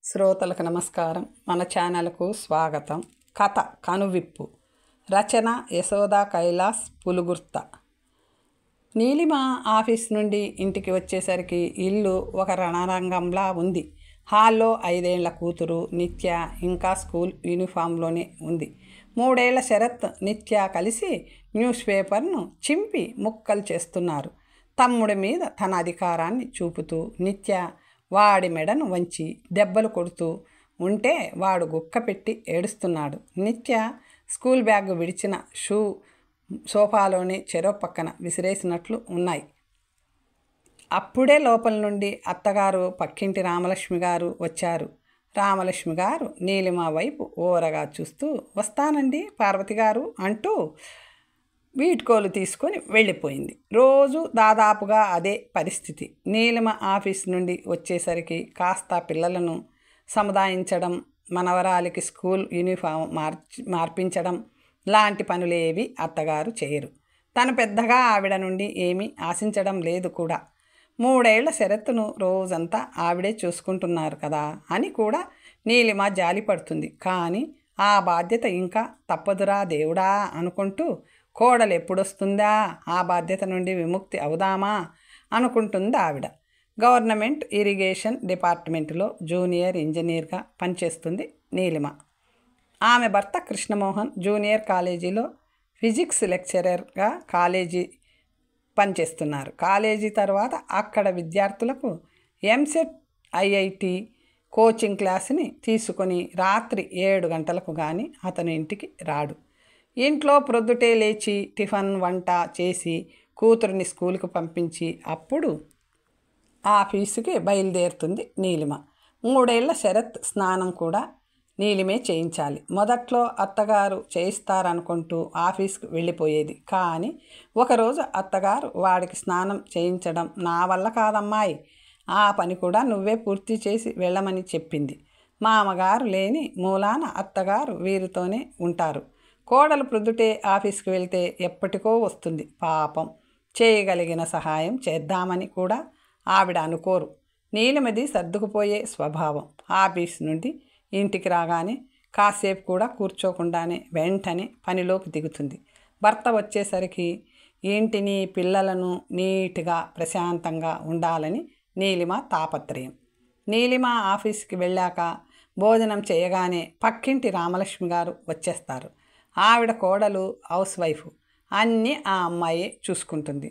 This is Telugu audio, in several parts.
శ్రోతలకు నమస్కారం. మన ఛానల్కు స్వాగతం. కథ కనువిప్పు. రచన యశోదా కైలాస్ పులుగుర్త. నీలిమ ఆఫీస్ నుండి ఇంటికి వచ్చేసరికి ఇల్లు ఒక రణరంగంలా ఉంది. హాల్లో 5 ఏళ్ల కూతురు నిత్య ఇంకా స్కూల్ యూనిఫామ్లోనే ఉంది. 3 ఏళ్ల శరత్, నిత్య కలిసి న్యూస్ పేపర్ను చింపి ముక్కలు చేస్తున్నారు. తమ్ముడి మీద తన అధికారాన్ని చూపుతూ నిత్య వాడి మెడను వంచి దెబ్బలు కొడుతూ ఉంటే వాడు గుక్క పెట్టి ఏడుస్తున్నాడు. నిత్య స్కూల్ బ్యాగ్ విడిచిన షూ సోఫాలోని చెరో పక్కన విసిరేసినట్లు ఉన్నాయి. అప్పుడే లోపల నుండి అత్తగారు, పక్కింటి రామలక్ష్మి గారు వచ్చారు. రామలక్ష్మి గారు నీలిమ వైపు ఓరగా చూస్తూ వస్తానండి పార్వతి గారు అంటూ వీడ్కోలు తీసుకొని వెళ్ళిపోయింది. రోజు దాదాపుగా అదే పరిస్థితి. నీలిమ ఆఫీస్ నుండి వచ్చేసరికి కాస్త పిల్లలను సముదాయించడం, మనవరాలికి స్కూల్ యూనిఫామ్ మార్పించడం లాంటి పనులేవి అత్తగారు చేయరు. తను పెద్దగా ఆవిడ నుండి ఏమీ ఆశించడం లేదు కూడా. 3 ఏళ్ల శరత్తును రోజంతా ఆవిడే చూసుకుంటున్నారు కదా అని కూడా నీలిమ జాలి పడుతుంది. కానీ ఆ బాధ్యత ఇంకా తప్పదురా దేవుడా అనుకుంటూ కోడలు ఎప్పుడొస్తుందా, ఆ బాధ్యత నుండి విముక్తి అవుదామా అనుకుంటుంది ఆవిడ. గవర్నమెంట్ ఇరిగేషన్ డిపార్ట్మెంట్లో జూనియర్ ఇంజనీర్గా పనిచేస్తుంది నీలిమ. ఆమె భర్త కృష్ణమోహన్ జూనియర్ కాలేజీలో ఫిజిక్స్ లెక్చరర్గా పనిచేస్తున్నారు. కాలేజీ తర్వాత అక్కడ విద్యార్థులకు ఎంసెట్, ఐఐటి కోచింగ్ క్లాసుని తీసుకొని రాత్రి 7 గంటలకు కానీ అతను ఇంటికి రాడు. ఇంట్లో ప్రొద్దుటే లేచి టిఫిన్ వంట చేసి కూతురిని స్కూల్కి పంపించి అప్పుడు ఆఫీసుకి బయలుదేరుతుంది నీలిమ. 3 ఏళ్ల శరత్ స్నానం కూడా నీలిమే చేయించాలి. మొదట్లో అత్తగారు చేయిస్తారనుకుంటూ ఆఫీస్కి వెళ్ళిపోయేది. కానీ ఒకరోజు అత్తగారు వాడికి స్నానం చేయించడం నా వల్ల కాదమ్మాయి, ఆ పని కూడా నువ్వే పూర్తి చేసి వెళ్ళమని చెప్పింది. మామగారు లేని మూలాన అత్తగారు వీరితోనే ఉంటారు. కోడలు ప్రొద్దుటే ఆఫీస్కి వెళ్తే ఎప్పటికో వస్తుంది. పాపం, చేయగలిగిన సహాయం చేద్దామని కూడా ఆవిడ అనుకోరు. నీలిమది సర్దుకుపోయే స్వభావం. ఆఫీస్ నుండి ఇంటికి రాగానే కాసేపు కూడా కూర్చోకుండానే వెంటనే పనిలోకి దిగుతుంది. భర్త వచ్చేసరికి ఇంటిని, పిల్లలను నీట్గా ప్రశాంతంగా ఉండాలని నీలిమ తాపత్రయం. నీలిమ ఆఫీస్కి వెళ్ళాక భోజనం చేయగానే పక్కింటి రామలక్ష్మి గారు వచ్చేస్తారు. ఆవిడ కోడలు హౌస్ వైఫ్, అన్నీ ఆ అమ్మాయే చూసుకుంటుంది.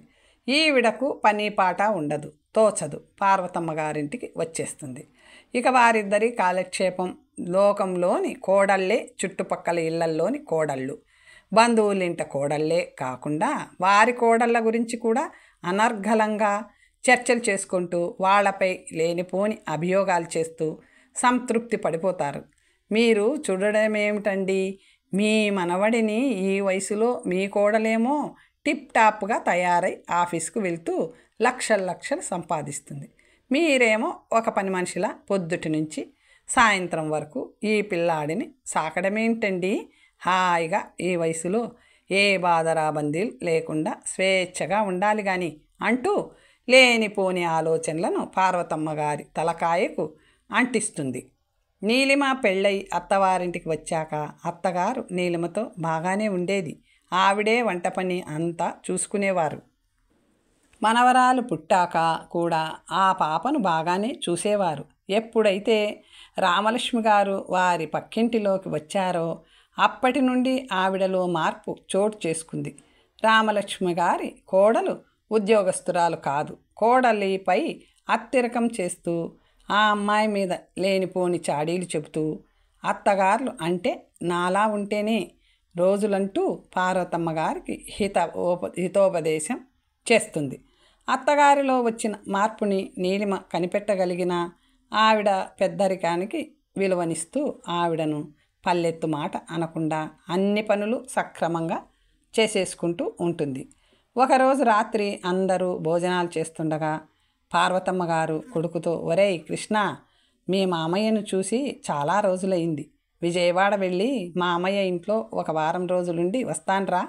ఈవిడకు పని పాట ఉండదు, తోచదు. పార్వతమ్మ గారింటికి వచ్చేస్తుంది. ఇక వారిద్దరి కాలక్షేపం. లోకంలోని కోడళ్ళే చుట్టుపక్కల ఇళ్లల్లోని కోడళ్ళు, బంధువులింట కోడళ్ళే కాకుండా వారి కోడళ్ళ గురించి కూడా అనర్గళంగా చర్చలు చేసుకుంటూ వాళ్లపై లేనిపోని అభియోగాలు చేస్తూ సంతృప్తి పడిపోతారు. మీరు చూడడమేమిటండి, మీ మనవడిని ఈ వయసులో మీ కోడలేమో టిప్ టాప్గా తయారై ఆఫీస్కు వెళ్తూ లక్షలు సంపాదిస్తుంది. మీరేమో ఒక పని మనిషిలా పొద్దుటి నుంచి సాయంత్రం వరకు ఈ పిల్లాడిని సాకడమేంటండి, హాయిగా ఈ వయసులో ఏ బాధరాబందీలు లేకుండా స్వేచ్ఛగా ఉండాలి కానీ అంటూ లేనిపోని ఆలోచనలను పార్వతమ్మ గారి తలకాయకు అంటిస్తుంది. నీలిమ పెళ్ళై అత్తవారింటికి వచ్చాక అత్తగారు నీలిమతో బాగానే ఉండేది. ఆవిడే వంట పని అంతా చూసుకునేవారు. మనవరాలు పుట్టాక కూడా ఆ పాపను బాగానే చూసేవారు. ఎప్పుడైతే రామలక్ష్మి గారు వారి పక్కింటిలోకి వచ్చారో అప్పటి నుండి ఆవిడలో మార్పు చోటు చేసుకుంది. రామలక్ష్మి గారి కోడలు ఉద్యోగస్తురాలు కాదు. కోడలిపై అత్తిరకం చేస్తూ ఆ అమ్మాయి మీద లేనిపోని చాడీలు చెబుతూ అత్తగారులు అంటే నాలా ఉంటేనే రోజులంటూ పార్వతమ్మ గారికి హితోపదేశం చేస్తుంది. అత్తగారిలో వచ్చిన మార్పుని నీలిమ కనిపెట్టగలిగిన ఆవిడ పెద్దరికానికి విలువనిస్తూ ఆవిడను పల్లెత్తు మాట అనకుండా అన్ని పనులు సక్రమంగా చేసేసుకుంటూ ఉంటుంది. ఒకరోజు రాత్రి అందరూ భోజనాలు చేస్తుండగా పార్వతమ్మ గారు కొడుకుతో, ఒరేయ్ కృష్ణ, మీ మామయ్యను చూసి చాలా రోజులైంది. విజయవాడ వెళ్ళి మామయ్య ఇంట్లో ఒక వారం రోజులుండి వస్తాన్రా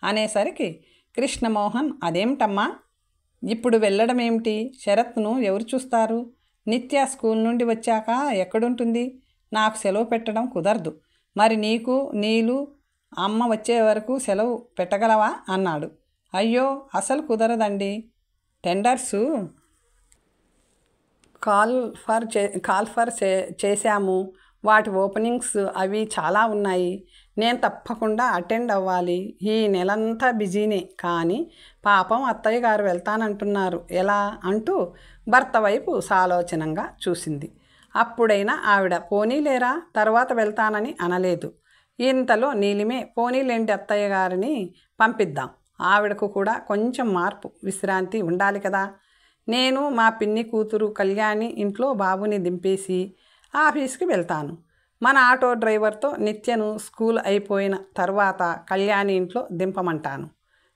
అనేసరికి కృష్ణమోహన్, అదేమిటమ్మా ఇప్పుడు వెళ్ళడం ఏమిటి, శరత్ను ఎవరు చూస్తారు, నిత్య స్కూల్ నుండి వచ్చాక ఎక్కడుంటుంది? నాకు సెలవు పెట్టడం కుదరదు. మరి నీకు, నీలు, అమ్మ వచ్చే వరకు సెలవు పెట్టగలవా అన్నాడు. అయ్యో, అసలు కుదరదండి. టెండర్సు కాల్ ఫర్ చేశాము. వాటి ఓపెనింగ్స్ అవి చాలా ఉన్నాయి. నేను తప్పకుండా అటెండ్ అవ్వాలి. ఈ నెలంతా బిజీనే. కానీ పాపం అత్తయ్య గారు వెళ్తానంటున్నారు, ఎలా అంటూ భర్త వైపు సాలోచనంగా చూసింది. అప్పుడైనా ఆవిడ పోనీలేరా, తర్వాత వెళ్తానని అనలేదు. ఇంతలో నీలిమే, పోనీలేంటి అత్తయ్య గారిని పంపిద్దాం. ఆవిడకు కూడా కొంచెం మార్పు, విశ్రాంతి ఉండాలి కదా. నేను మా పిన్ని కూతురు కళ్యాణి ఇంట్లో బాబుని దింపేసి ఆఫీస్కి వెళ్తాను. మన ఆటో డ్రైవర్తో నిత్యను స్కూల్ అయిపోయిన తర్వాత కళ్యాణి ఇంట్లో దింపమంటాను.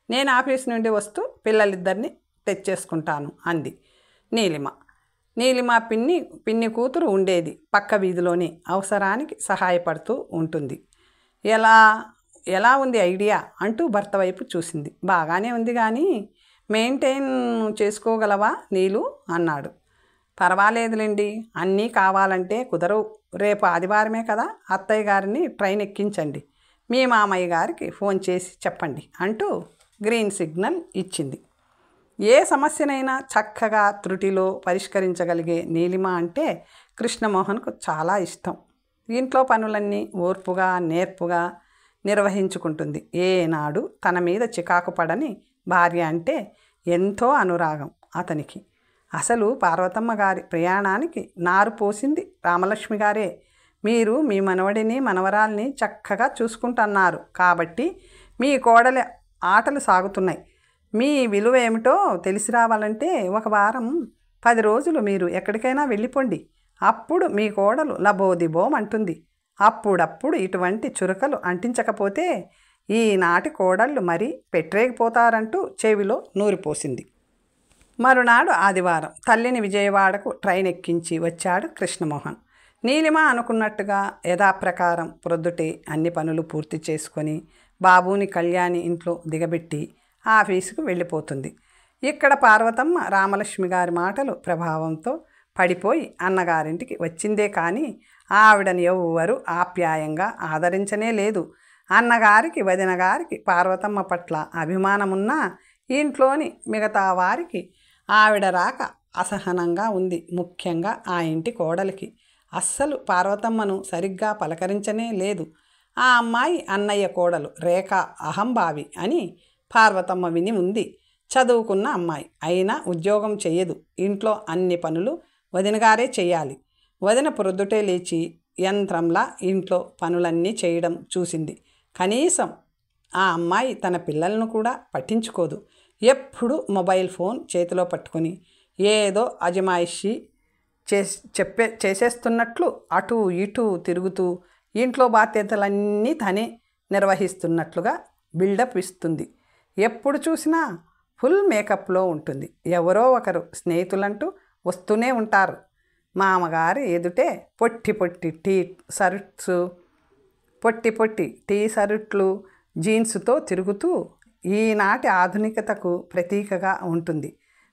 నేను ఆఫీస్ నుండి వస్తూ పిల్లలిద్దరిని తెచ్చేసుకుంటాను అంది నీలిమ. నీలిమ పిన్ని కూతురు ఉండేది పక్క వీధిలోనే. అవసరానికి సహాయపడుతూ ఉంటుంది. ఎలా ఉంది ఐడియా అంటూ భర్త వైపు చూసింది. బాగానే ఉంది, కానీ మెయింటైన్ చేసుకోగలవా నీలు అన్నాడు. పర్వాలేదులేండి, అన్నీ కావాలంటే కుదరవు. రేపు ఆదివారమే కదా, అత్తయ్య గారిని ట్రైన్ ఎక్కించండి. మీ మామయ్య గారికి ఫోన్ చేసి చెప్పండి అంటూ గ్రీన్ సిగ్నల్ ఇచ్చింది. ఏ సమస్యనైనా చక్కగా త్రుటిలో పరిష్కరించగలిగే నీలిమ అంటే కృష్ణమోహన్కు చాలా ఇష్టం. ఇంట్లో పనులన్నీ ఓర్పుగా నేర్పుగా నిర్వహించుకుంటుంది. ఏనాడు తన మీద చికాకు పడని భార్య అంటే ఎంతో అనురాగం అతనికి. అసలు పార్వతమ్మ గారి ప్రయాణానికి నారు పోసింది రామలక్ష్మి గారే. మీరు మీ మనవడిని మనవరాల్ని చక్కగా చూసుకుంటున్నారు కాబట్టి మీ కోడలి ఆటలు సాగుతున్నాయి. మీ విలువ ఏమిటో తెలిసి రావాలంటే 1 వారం 10 రోజులు మీరు ఎక్కడికైనా వెళ్ళిపోండి. అప్పుడు మీ కోడలు లబోదిబోం అంటుంది. అప్పుడప్పుడు ఇటువంటి చురకలు అంటించకపోతే ఈనాటి కోడళ్ళు మరీ పెట్టరేగిపోతారంటూ చెవిలో నూరిపోసింది. మరునాడు ఆదివారం. తల్లిని విజయవాడకు ట్రైన్ ఎక్కించి వచ్చాడు కృష్ణమోహన్. నీలిమ అనుకున్నట్టుగా యథాప్రకారం ప్రొద్దుటే అన్ని పనులు పూర్తి చేసుకొని బాబుని కళ్యాణి ఇంట్లో దిగబెట్టి ఆఫీసుకు వెళ్ళిపోతుంది. ఇక్కడ పార్వతమ్మ రామలక్ష్మి గారి మాటలు ప్రభావంతో పడిపోయి అన్నగారింటికి వచ్చిందే కానీ ఆవిడని ఎవ్వరూ ఆప్యాయంగా ఆదరించనే లేదు. అన్నగారికి వదిన గారికి పార్వతమ్మ పట్ల అభిమానమున్నా ఇంట్లోని మిగతా వారికి ఆవిడ రాక అసహనంగా ఉంది. ముఖ్యంగా ఆ ఇంటి కోడలికి అస్సలు పార్వతమ్మను సరిగ్గా పలకరించనే లేదు. ఆ అమ్మాయి అన్నయ్య కోడలు రేఖ అహంభావి అని పార్వతమ్మ విని ఉంది. చదువుకున్న అమ్మాయి అయినా ఉద్యోగం చెయ్యదు. ఇంట్లో అన్ని పనులు వదినగారే చెయ్యాలి. వదిన ప్రొద్దుటే లేచి యంత్రంలా ఇంట్లో పనులన్నీ చేయడం చూసింది. కనీసం ఆ అమ్మాయి తన పిల్లలను కూడా పట్టించుకోదు. ఎప్పుడు మొబైల్ ఫోన్ చేతిలో పట్టుకుని ఏదో అజమాయిషి చేసేస్తున్నట్లు అటు ఇటు తిరుగుతూ ఇంట్లో బాధ్యతలన్నీ తనే నిర్వహిస్తున్నట్లుగా బిల్డప్ ఇస్తుంది. ఎప్పుడు చూసినా ఫుల్ మేకప్లో ఉంటుంది. ఎవరో ఒకరు స్నేహితులంటూ వస్తూనే ఉంటారు. మామగారి ఎదుటే పొట్టి టీ షర్ట్లు జీన్సుతో తిరుగుతూ ఈనాటి ఆధునికతకు ప్రతీకగా ఉంటుంది.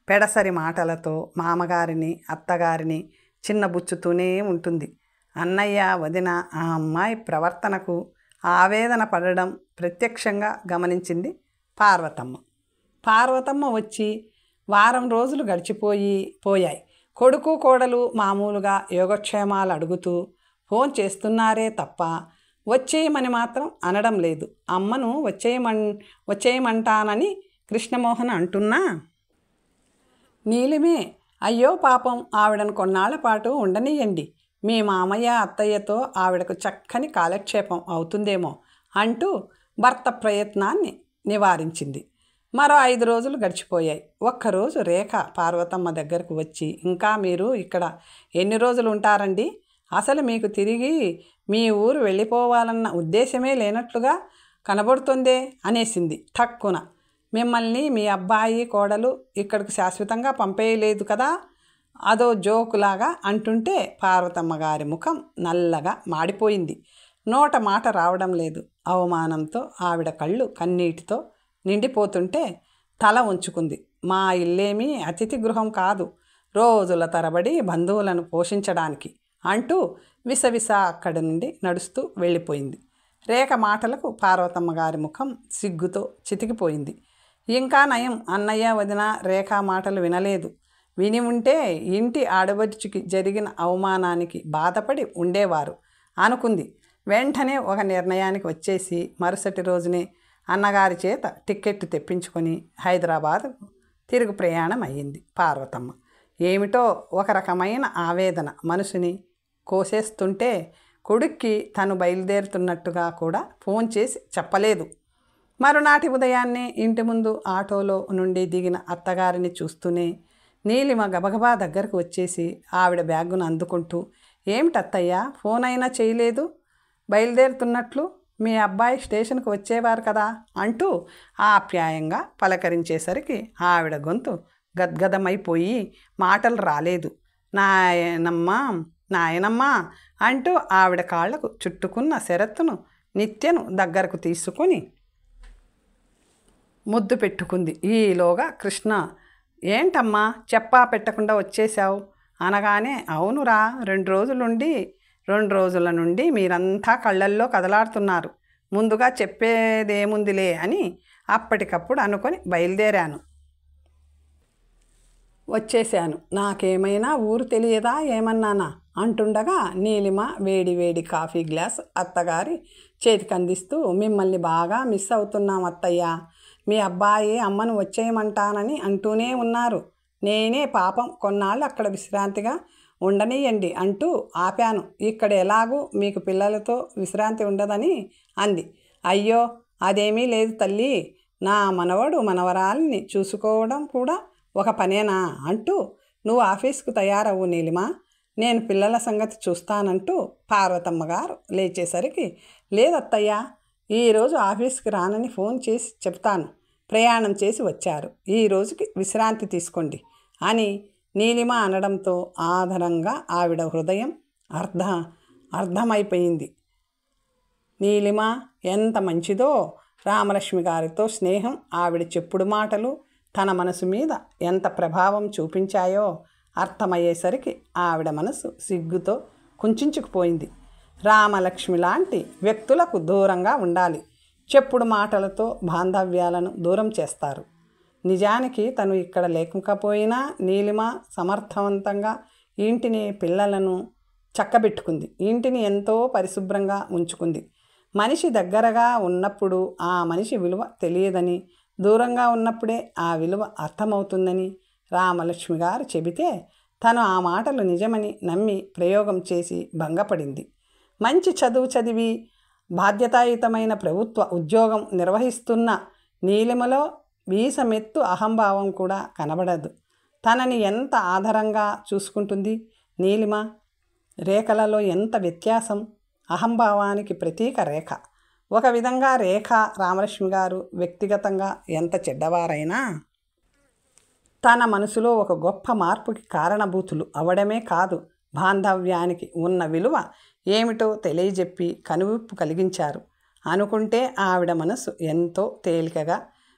పెడసరి మాటలతో మామగారిని అత్తగారిని చిన్నబుచ్చుతూనే ఉంటుంది. అన్నయ్య వదిన ఆ అమ్మాయి ప్రవర్తనకు ఆవేదన పడడం ప్రత్యక్షంగా గమనించింది పార్వతమ్మ. పార్వతమ్మ వచ్చి వారం రోజులు పోయాయి. కొడుకు కోడలు మామూలుగా యోగక్షేమాలు అడుగుతూ ఫోన్ చేస్తున్నారే తప్ప వచ్చేయమని మాత్రం అనడం లేదు. అమ్మను వచ్చేయమంటానని కృష్ణమోహన్ అంటున్నా నీలిమే, అయ్యో పాపం, ఆవిడను కొన్నాళ్ల పాటు ఉండనియండి. మీ మామయ్య అత్తయ్యతో ఆవిడకు చక్కని కాలక్షేపం అవుతుందేమో అంటూ భర్త ప్రయత్నాన్ని నివారించింది. మరో 5 రోజులు గడిచిపోయాయి. ఒక్కరోజు రేఖ పార్వతమ్మ దగ్గరకు వచ్చి, ఇంకా మీరు ఇక్కడ ఎన్ని రోజులు ఉంటారండి? అసలు మీకు తిరిగి మీ ఊరు వెళ్ళిపోవాలన్న ఉద్దేశమే లేనట్లుగా కనబడుతుందే అనేసింది ఠక్కున. మిమ్మల్ని మీ అబ్బాయి కోడలు ఇక్కడికి శాశ్వతంగా పంపేయలేదు కదా అదో జోకులాగా అంటుంటే పార్వతమ్మ గారి ముఖం నల్లగా మాడిపోయింది. నోట మాట రావడం లేదు. అవమానంతో ఆవిడ కళ్ళు కన్నీటితో నిండిపోతుంటే తల ఉంచుకుంది. మా ఇల్లేమీ అతిథి గృహం కాదు. రోజుల తరబడి బంధువులను పోషించడానికి అంటూ విసవిస అక్కడి నుండి నడుస్తూ వెళ్ళిపోయింది. రేఖ మాటలకు పార్వతమ్మ గారి ముఖం సిగ్గుతో చితికిపోయింది. ఇంకా నయం అన్నయ్య వదిన రేఖ మాటలు వినలేదు. విని ఉంటే ఇంటి ఆడబడుచుకి జరిగిన అవమానానికి బాధపడి ఉండేవారు అనుకుంది. వెంటనే ఒక నిర్ణయానికి వచ్చేసి మరుసటి రోజునే అన్నగారి చేత టిక్కెట్టు తెప్పించుకొని హైదరాబాద్ తిరుగు ప్రయాణం అయ్యింది పార్వతమ్మ. ఏమిటో ఒక రకమైన ఆవేదన మనసుని కోసేస్తుంటే కొడుక్కి తను బయలుదేరుతున్నట్టుగా కూడా ఫోన్ చేసి చెప్పలేదు. మరునాటి ఉదయాన్నే ఇంటి ముందు ఆటోలో నుండి దిగిన అత్తగారిని చూస్తూనే నీలిమ గబగబా దగ్గరకు వచ్చేసి ఆవిడ బ్యాగును అందుకుంటూ, ఏమిటత్తయ్యా ఫోన్ అయినా చేయలేదు, బయలుదేరుతున్నట్లు మీ అబ్బాయి స్టేషన్కి వచ్చేవారు కదా అంటూ ఆప్యాయంగా పలకరించేసరికి ఆవిడ గొంతు గద్గదమైపోయి మాటలు రాలేదు. నాయనమ్మా అంటూ ఆవిడ కాళ్లకు చుట్టుకున్న శరత్తును నిత్యను దగ్గరకు తీసుకొని ముద్దు పెట్టుకుంది. ఈలోగా కృష్ణ, ఏంటమ్మా చెప్పా పెట్టకుండా వచ్చేశావు అనగానే, అవునురా 2 రోజుల నుండి మీరంతా కళ్ళల్లో కదలాడుతున్నారు, ముందుగా చెప్పేదేముందిలే అని అప్పటికప్పుడు అనుకొని బయలుదేరాను, వచ్చేశాను. నాకేమైనా ఊరు తెలియదా ఏమన్నానా అంటుండగా నీలిమ వేడి వేడి కాఫీ గ్లాస్ అత్తగారి చేతికి అందిస్తూ, మిమ్మల్ని బాగా మిస్ అవుతున్నాం అత్తయ్య, మీ అబ్బాయి అమ్మను వచ్చేయమంటానని అంటూనే ఉన్నారు, నేనే పాపం కొన్నాళ్ళు అక్కడ విశ్రాంతిగా ఉండనియండి అంటూ ఆపాను, ఇక్కడ ఎలాగూ మీకు పిల్లలతో విశ్రాంతి ఉండదని అంది. అయ్యో అదేమీ లేదు తల్లి, నా మనవడు మనవరాల్ని చూసుకోవడం కూడా ఒక పనేనా అంటూ నువ్వు ఆఫీస్కు తయారవు నీలిమ, నేను పిల్లల సంగతి చూస్తానంటూ పార్వతమ్మ గారు లేచేసరికి, లేదత్తయ్య ఈరోజు ఆఫీస్కి రానని ఫోన్ చేసి చెప్తాను, ప్రయాణం చేసి వచ్చారు, ఈ రోజుకి విశ్రాంతి తీసుకోండి అని నీలిమ అనడంతో ఆదరంగా ఆవిడ హృదయం అర్థమైపోయింది. నీలిమ ఎంత మంచిదో, రామలక్ష్మి గారితో స్నేహం, ఆవిడ చెప్పుడు మాటలు తన మనసు మీద ఎంత ప్రభావం చూపించాయో అర్థమయ్యేసరికి ఆవిడ మనసు సిగ్గుతో కుంచుకుపోయింది. రామలక్ష్మి లాంటి వ్యక్తులకు దూరంగా ఉండాలి. చెప్పుడు మాటలతో బాంధవ్యాలను దూరం చేస్తారు. నిజానికి తను ఇక్కడ లేకపోయినా నీలిమ సమర్థవంతంగా ఇంటిని పిల్లలను చక్కబెట్టుకుంది. ఇంటిని ఎంతో పరిశుభ్రంగా ఉంచుకుంది. మనిషి దగ్గరగా ఉన్నప్పుడు ఆ మనిషి విలువ తెలియదని, దూరంగా ఉన్నప్పుడే ఆ విలువ అర్థమవుతుందని రామలక్ష్మి గారు చెబితే తను ఆ మాటలు నిజమని నమ్మి ప్రయోగం చేసి భంగపడింది. మంచి చదువు చదివి బాధ్యతాయుతమైన ప్రభుత్వ ఉద్యోగం నిర్వహిస్తున్న నీలిమలో వీసమెత్తు అహంభావం కూడా కనబడదు. తనని ఎంత ఆదరంగా చూసుకుంటుంది నీలిమ. రేఖలలో ఎంత వ్యత్యాసం! అహంభావానికి ప్రతీక రేఖ. ఒక విధంగా రేఖ రామలక్ష్మి గారు వ్యక్తిగతంగా ఎంత చెడ్డవారైనా తన మనసులో ఒక గొప్ప మార్పుకి కారణభూతులు అవడమే కాదు, బాంధవ్యానికి ఉన్న విలువ ఏమిటో తెలియజెప్పి కనువిప్పు కలిగించారు. అనుకుంటే ఆవిడ మనసు ఎంతో తేలికగా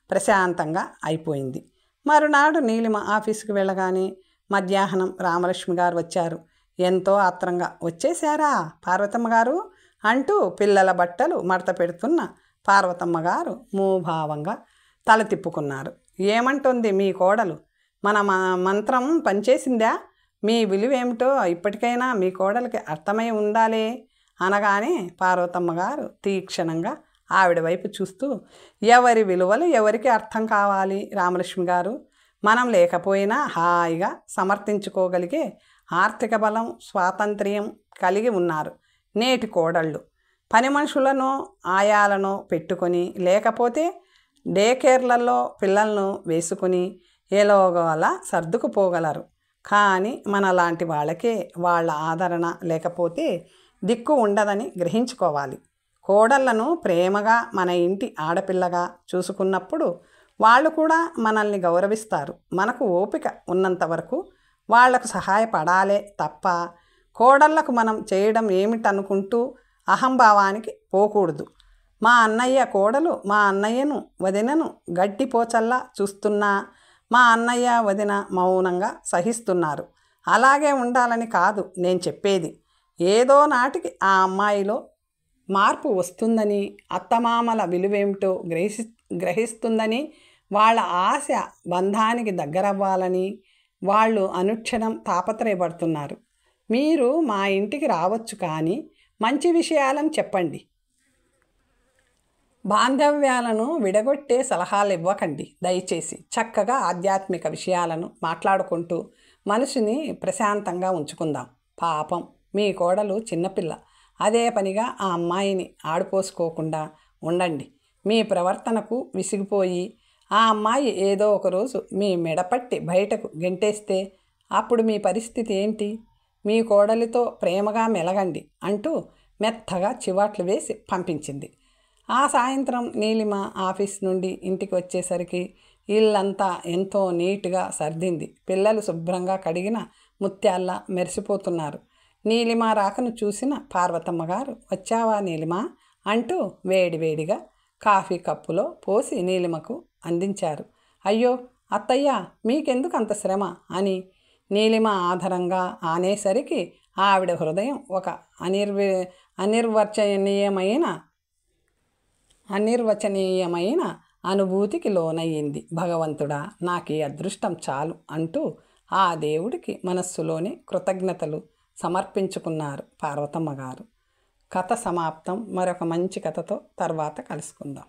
ప్రశాంతంగా అయిపోయింది. మరునాడు నీలిమ ఆఫీసుకు వెళ్ళగానే మధ్యాహ్నం రామలక్ష్మి గారు వచ్చారు. ఎంతో ఆత్రంగా, వచ్చేశారా పార్వతమ్మ గారు అంటూ పిల్లల బట్టలు మడత పెడుతున్న పార్వతమ్మ గారు మూభావంగా తల తిప్పుకున్నారు. ఏమంటుంది మీ కోడలు? మన మంత్రం పనిచేసిందా? మీ విలువేమిటో ఇప్పటికైనా మీ కోడలికి అర్థమై ఉండాలే అనగానే పార్వతమ్మ గారు తీక్షణంగా ఆవిడ వైపు చూస్తూ, ఎవరి విలువలు ఎవరికి అర్థం కావాలి రామలక్ష్మి గారు? మనం లేకపోయినా హాయిగా సమర్థించుకోగలిగే ఆర్థిక బలం, స్వాతంత్ర్యం కలిగి ఉన్నారు నేటి కోడళ్ళు. పని మనుషులను ఆయాలను పెట్టుకొని, లేకపోతే డే కేర్లలో పిల్లలను వేసుకుని ఎలాగోలా సర్దుకుపోగలరు. కానీ మనలాంటి వాళ్ళకే వాళ్ళ ఆదరణ లేకపోతే దిక్కు ఉండదని గ్రహించుకోవాలి. కోడళ్లను ప్రేమగా మన ఇంటి ఆడపిల్లగా చూసుకున్నప్పుడు వాళ్ళు కూడా మనల్ని గౌరవిస్తారు. మనకు ఓపిక ఉన్నంత వరకు వాళ్లకు సహాయపడాలే తప్ప కోడళ్లకు మనం చేయడం ఏమిటనుకుంటూ అహంభావానికి పోకూడదు. మా అన్నయ్య కోడలు మా అన్నయ్యను వదినను గడ్డిపోచల్లా చూస్తున్నా మా అన్నయ్య వదిన మౌనంగా సహిస్తున్నారు. అలాగే ఉండాలని కాదు నేను చెప్పేది. ఏదో నాటికి ఆ అమ్మాయిలో మార్పు వస్తుందని, అత్తమామల విలువేమిటో గ్రహిస్తుందని, వాళ్ళ ఆశ బంధానికి దగ్గరవ్వాలని వాళ్ళు అనుక్షణం తాపత్రయపడుతున్నారు. మీరు మా ఇంటికి రావచ్చు, కానీ మంచి విషయాలను చెప్పండి. బాంధవ్యాలను విడగొట్టే సలహాలు ఇవ్వకండి దయచేసి. చక్కగా ఆధ్యాత్మిక విషయాలను మాట్లాడుకుంటూ మనసుని ప్రశాంతంగా ఉంచుకుందాం. పాపం మీ కోడలు చిన్నపిల్ల. అదే పనిగా ఆ అమ్మాయిని ఆడిపోసుకోకుండా ఉండండి. మీ ప్రవర్తనకు విసిగిపోయి ఆ అమ్మాయి ఏదో ఒకరోజు మీ మెడపట్టి బయటకు గెంటేస్తే అప్పుడు మీ పరిస్థితి ఏంటి? మీ కోడలితో ప్రేమగా మెలగండి అంటూ మెత్తగా చివాట్లు వేసి పంపించింది. ఆ సాయంత్రం నీలిమ ఆఫీస్ నుండి ఇంటికి వచ్చేసరికి ఇల్లంతా ఎంతో నీట్గా సర్దింది. పిల్లలు శుభ్రంగా కడిగిన ముత్యాల్లా మెరిసిపోతున్నారు. నీలిమ రాకను చూసిన పార్వతమ్మ గారు, వచ్చావా నీలిమ అంటూ వేడివేడిగా కాఫీ కప్పులో పోసి నీలిమకు అందించారు. అయ్యో అత్తయ్య, మీకెందుకు అంత శ్రమ అని నీలిమ ఆధారంగా ఆనేసరికి ఆవిడ హృదయం ఒక అనిర్వచనీయమైన అనుభూతికి లోనయ్యింది. భగవంతుడా, నాకు ఈ అదృష్టం చాలు అంటూ ఆ దేవుడికి మనస్సులోని కృతజ్ఞతలు సమర్పించుకున్నారు పార్వతమ్మ గారు. కథ సమాప్తం. మరొక మంచి కథతో తర్వాత కలుసుకుందాం.